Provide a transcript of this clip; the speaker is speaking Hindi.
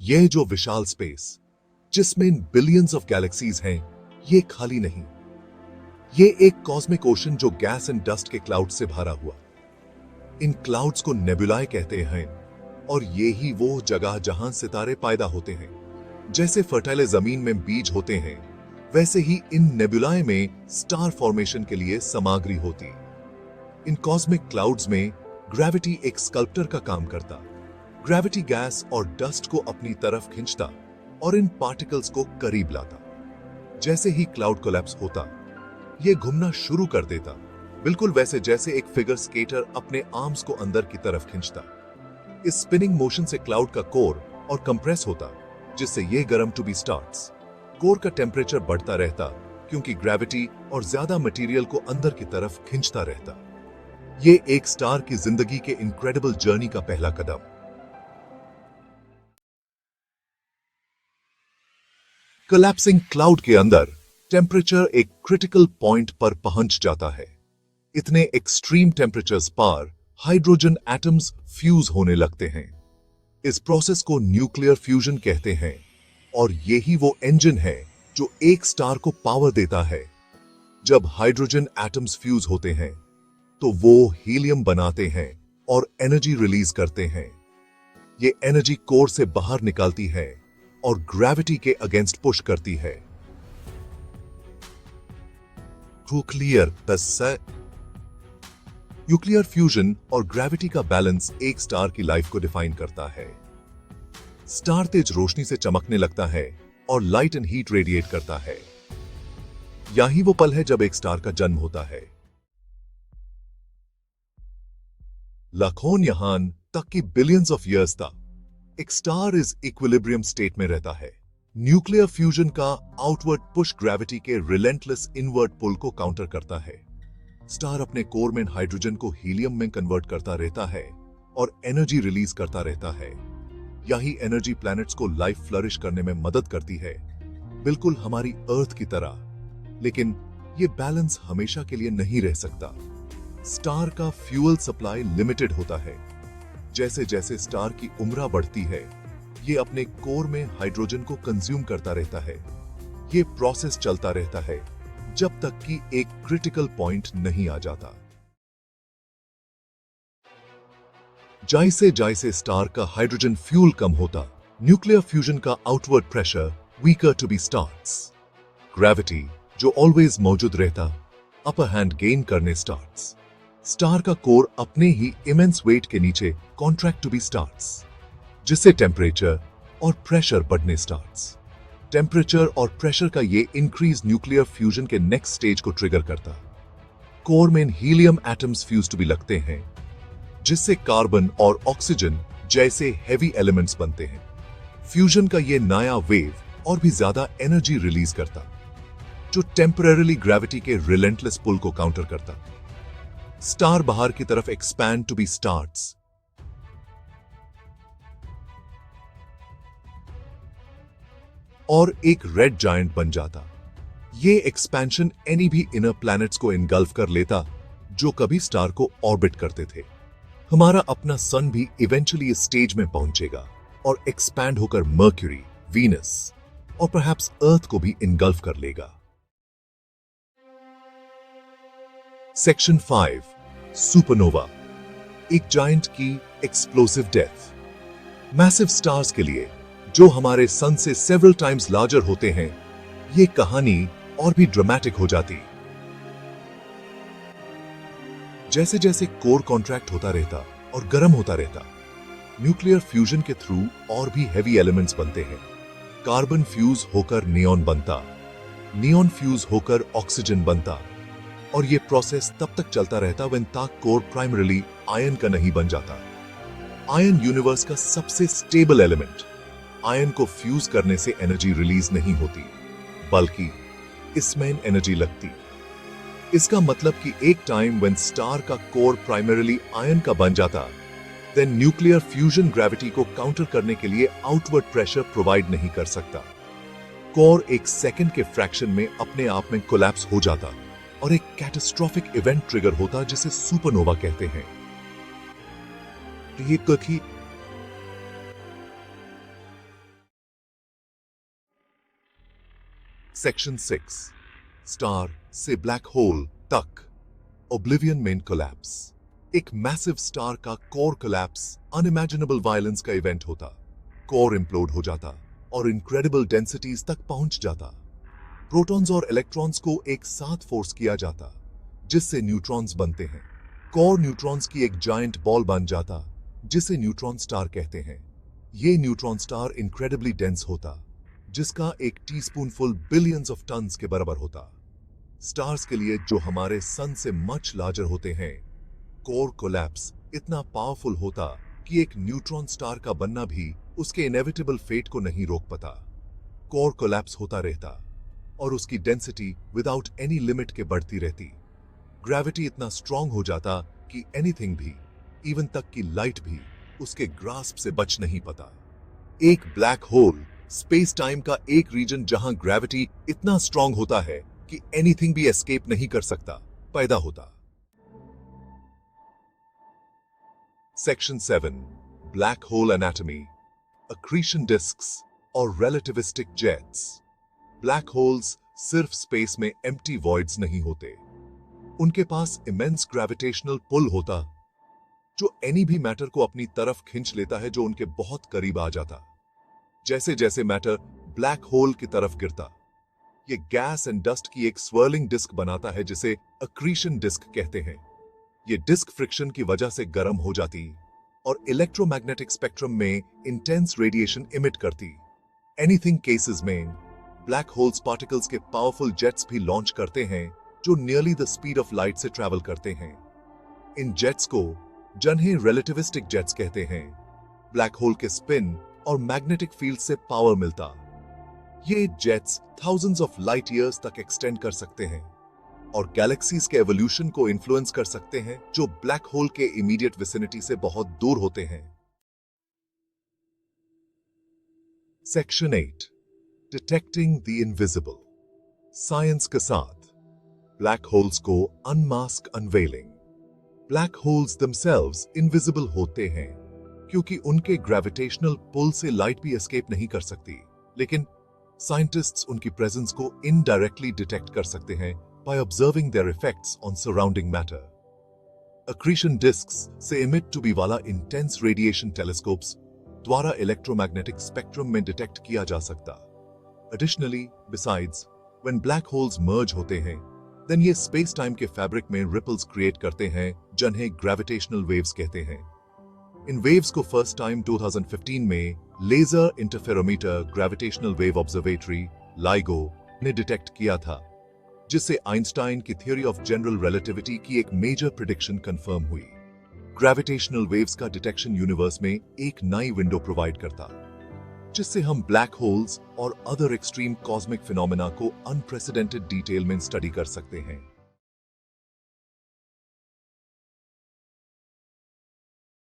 यह जो विशाल स्पेस जिसमें बिलियंस ऑफ गैलेक्सीज हैं, ये खाली नहीं। ये एक कॉस्मिक ओशन जो गैस एंड डस्ट के क्लाउड से भरा हुआ। इन क्लाउड्स को नेबुलाए कहते हैं और ये ही वो जगह जहां सितारे पैदा होते हैं। जैसे फर्टाइल जमीन में बीज होते हैं, वैसे ही इन नेबुलाए में स्टार फॉर्मेशन के लिए सामग्री होती। इन कॉस्मिक क्लाउड्स में ग्रेविटी एक स्कल्प्टर का काम करता। ग्रेविटी गैस और डस्ट को अपनी तरफ खींचता और इन पार्टिकल्स को करीब लाता। जैसे ही क्लाउड कोलैप्स होता, ये घूमना शुरू कर देता, बिल्कुल वैसे जैसे एक फिगर स्केटर अपने आर्म्स को अंदर की तरफ खींचता। इस स्पिनिंग मोशन से क्लाउड का कोर और कंप्रेस होता, जिससे ये गर्म टू बी स्टार्ट्स। कोर का टेम्परेचर बढ़ता रहता क्योंकि ग्रेविटी और ज्यादा मटेरियल को अंदर की तरफ खींचता रहता। ये एक स्टार की जिंदगी के इनक्रेडिबल जर्नी का पहला कदम। कोलैप्सिंग क्लाउड के अंदर टेम्परेचर एक क्रिटिकल पॉइंट पर पहुंच जाता है। इतने एक्सट्रीम टेम्परेचर्स पर हाइड्रोजन एटम्स फ्यूज होने लगते हैं। इस प्रोसेस को न्यूक्लियर फ्यूजन कहते हैं और यही वो इंजन है जो एक स्टार को पावर देता है। जब हाइड्रोजन एटम्स फ्यूज होते हैं तो वो हीलियम बनाते हैं और एनर्जी रिलीज करते हैं। ये एनर्जी कोर से बाहर निकलती है और ग्रेविटी के अगेंस्ट पुश करती है। न्यूक्लियर फ्यूजन और ग्रेविटी का बैलेंस एक स्टार की लाइफ को डिफाइन करता है। स्टार तेज रोशनी से चमकने लगता है और लाइट एंड हीट रेडिएट करता है। यही वो पल है जब एक स्टार का जन्म होता है। लाखों यहां तक कि बिलियंस ऑफ इयर्स तक एक स्टार इस इक्विलिब्रियम स्टेट में रहता है। न्यूक्लियर फ्यूजन का आउटवर्ड पुश ग्रेविटी के रिलेंटलेस इनवर्ट पुल को काउंटर करता है। स्टार अपने कोर में हाइड्रोजन को हीलियम में कन्वर्ट करता रहता है और एनर्जी रिलीज करता रहता है। यही एनर्जी प्लैनेट्स को लाइफ फ्लरिश करने में मदद करती है, बिल्कुल हमारी अर्थ की तरह। लेकिन ये बैलेंस हमेशा के लिए नहीं रह सकता। स्टार का फ्यूल सप्लाई लिमिटेड होता है। जैसे जैसे स्टार की उम्र बढ़ती है, ये अपने कोर में हाइड्रोजन को कंज्यूम करता रहता है। ये प्रोसेस चलता रहता है जब तक कि एक क्रिटिकल पॉइंट नहीं आ जाता। जैसे जैसे स्टार का हाइड्रोजन फ्यूल कम होता, न्यूक्लियर फ्यूजन का outward pressure weaker to be starts. Gravity जो ऑलवेज मौजूद रहता, अपर हैंड गेन करने स्टार्ट्स। स्टार का कोर अपने ही इमेंस वेट के नीचे कॉन्ट्रैक्ट टू बी स्टार्ट्स, जिससे टेम्परेचर और प्रेशर बढ़ने स्टार्ट्स। टेम्परेचर और प्रेशर का ये इंक्रीज न्यूक्लियर फ्यूजन के नेक्स्ट स्टेज को ट्रिगर करता। कोर में helium atoms fuse to be लगते हैं, जिससे कार्बन और ऑक्सीजन जैसे हेवी एलिमेंट्स बनते हैं। फ्यूजन का ये नया वेव और भी ज्यादा एनर्जी रिलीज करता, जो टेम्परेरीली ग्रेविटी के रिलेंटलेस पुल को काउंटर करता। स्टार बाहर की तरफ एक्सपैंड टू बी स्टार्ट्स। और एक रेड जायंट बन जाता। ये एक्सपेंशन एनी भी इनर प्लैनेट्स को इनगल्फ कर लेता जो कभी स्टार को ऑर्बिट करते थे। हमारा अपना सन भी इवेंचुअली इस स्टेज में पहुंचेगा और एक्सपैंड होकर मर्क्यूरी, वीनस और परहैप्स अर्थ को भी इनगल्फ कर लेगा। सेक्शन 5, सुपरनोवा, एक जायंट की एक्सप्लोसिव डेथ। मैसिव स्टार्स के लिए, जो हमारे सन से सेवरल टाइम्स लार्जर होते हैं, ये कहानी और भी ड्रामेटिक हो जाती। जैसे जैसे कोर कॉन्ट्रैक्ट होता रहता और गर्म होता रहता, न्यूक्लियर फ्यूजन के थ्रू और भी हेवी एलिमेंट्स बनते हैं। कार्बन फ्यूज होकर नियॉन बनता, नियॉन फ्यूज होकर ऑक्सीजन बनता, और ये प्रोसेस तब तक चलता रहता व्हेन तक कोर प्राइमरीली आयन का नहीं बन जाता। आयन यूनिवर्स का सबसे स्टेबल एलिमेंट। आयन को फ्यूज करने से एनर्जी रिलीज नहीं होती, बल्कि इसमें एनर्जी लगती। इसका मतलब कि एक टाइम व्हेन स्टार का कोर प्राइमरीली आयन का बन जाता, देन न्यूक्लियर फ्यूजन ग्रेविटी को काउंटर करने के लिए आउटवर्ड प्रेशर प्रोवाइड नहीं कर सकता। कोर एक सेकंड के फ्रैक्शन में अपने आप में कोलैप्स हो जाता और एक कैटास्ट्रोफिक इवेंट ट्रिगर होता जिसे सुपरनोवा कहते हैं। ये सेक्शन 6 स्टार से ब्लैक होल तक ओब्लिवियन मेन कोलैप्स। एक मैसिव स्टार का कोर कोलैप्स अनइमेजिनेबल वायलेंस का इवेंट होता। कोर इम्प्लोड हो जाता और इनक्रेडिबल डेंसिटीज तक पहुंच जाता। प्रोटॉन्स और इलेक्ट्रॉन्स को एक साथ फोर्स किया जाता जिससे न्यूट्रॉन्स बनते हैं। कोर न्यूट्रॉन्स की एक जायंट बॉल बन जाता जिसे न्यूट्रॉन स्टार कहते हैं। ये न्यूट्रॉन स्टार इनक्रेडिबली डेंस होता जिसका एक टीस्पूनफुल बिलियंस ऑफ टन्स के बराबर होता। स्टार्स के लिए जो हमारे सन से मच लार्जर होते हैं, कोर कोलैप्स इतना पावरफुल होता कि एक न्यूट्रॉन स्टार का बनना भी उसके इनेविटेबल फेट को नहीं रोक पाता। कोर कोलैप्स होता रहता और उसकी डेंसिटी विदाउट एनी लिमिट के बढ़ती रहती। ग्रेविटी इतना स्ट्रांग हो जाता कि एनीथिंग भी, इवन तक की लाइट भी उसके ग्रास्प से बच नहीं पाता। एक ब्लैक होल स्पेस टाइम का एक रीजन जहां ग्रेविटी इतना स्ट्रांग होता है कि एनीथिंग भी एस्केप नहीं कर सकता, पैदा होता। Section 7 black hole anatomy, accretion discs और रिलेटिविस्टिक जेट्स। ब्लैक होल्स सिर्फ स्पेस में एम्प्टी वॉइड्स नहीं होते, उनके पास इमेंस ग्रेविटेशनल पुल होता जो एनी भी मैटर को अपनी तरफ खींच लेता है जो उनके बहुत करीब आ जाता। जैसे जैसे मैटर ब्लैक होल की तरफ गिरता, ये गैस एंड डस्ट की एक स्वर्लिंग डिस्क बनाता है जिसे अक्रीशन डिस्क कहते हैं। ये डिस्क फ्रिक्शन की वजह से गर्म हो जाती और इलेक्ट्रोमैग्नेटिक स्पेक्ट्रम में इंटेंस रेडिएशन इमिट करती। एनीथिंग केसेस में ब्लैक होल्स पार्टिकल्स के पावरफुल जेट्स भी लॉन्च करते हैं जो nearly the speed of light से ट्रैवल करते हैं। इन जेट्स को जिन्हें रिलेटिविस्टिक जेट्स कहते हैं, ब्लैक होल के स्पिन और मैग्नेटिक फील्ड से पावर मिलता। ये jets thousands of light years तक एक्सटेंड कर सकते हैं और गैलेक्सीज के एवोल्यूशन को इन्फ्लुएंस कर सकते हैं जो ब्लैक होल के इमीडिएट विसिनिटी से बहुत दूर होते हैं। Section 8 detecting the invisible, science के साथ ब्लैक होल्स को unmask unveiling. Black holes themselves invisible होते हैं क्योंकि उनके ग्रेविटेशनल पुल से लाइट भी एस्केप नहीं कर सकती, लेकिन साइंटिस्ट्स उनकी प्रेजेंस को इनडायरेक्टली डिटेक्ट कर सकते हैं by observing their effects on surrounding matter. Accretion disks से emit to be वाला intense radiation telescopes द्वारा electromagnetic spectrum में डिटेक्ट किया जा सकता। Additionally, besides, when black holes merge होते हैं, then ये space time के fabric में ripples create करते हैं जिन्हें gravitational waves कहते हैं। इन waves को first time 2015 में Laser Interferometer Gravitational Wave Observatory LIGO ने डिटेक्ट किया था, जिससे आइंस्टाइन की थ्योरी ऑफ जनरल रिलेटिविटी की एक मेजर प्रेडिक्शन कंफर्म हुई। ग्रेविटेशनल वेव्स का डिटेक्शन यूनिवर्स में एक नई विंडो प्रोवाइड करता, जिससे हम ब्लैक होल्स और अदर एक्सट्रीम कॉस्मिक फिनोमेना को अनप्रेसिडेंटेड डिटेल में स्टडी कर सकते हैं।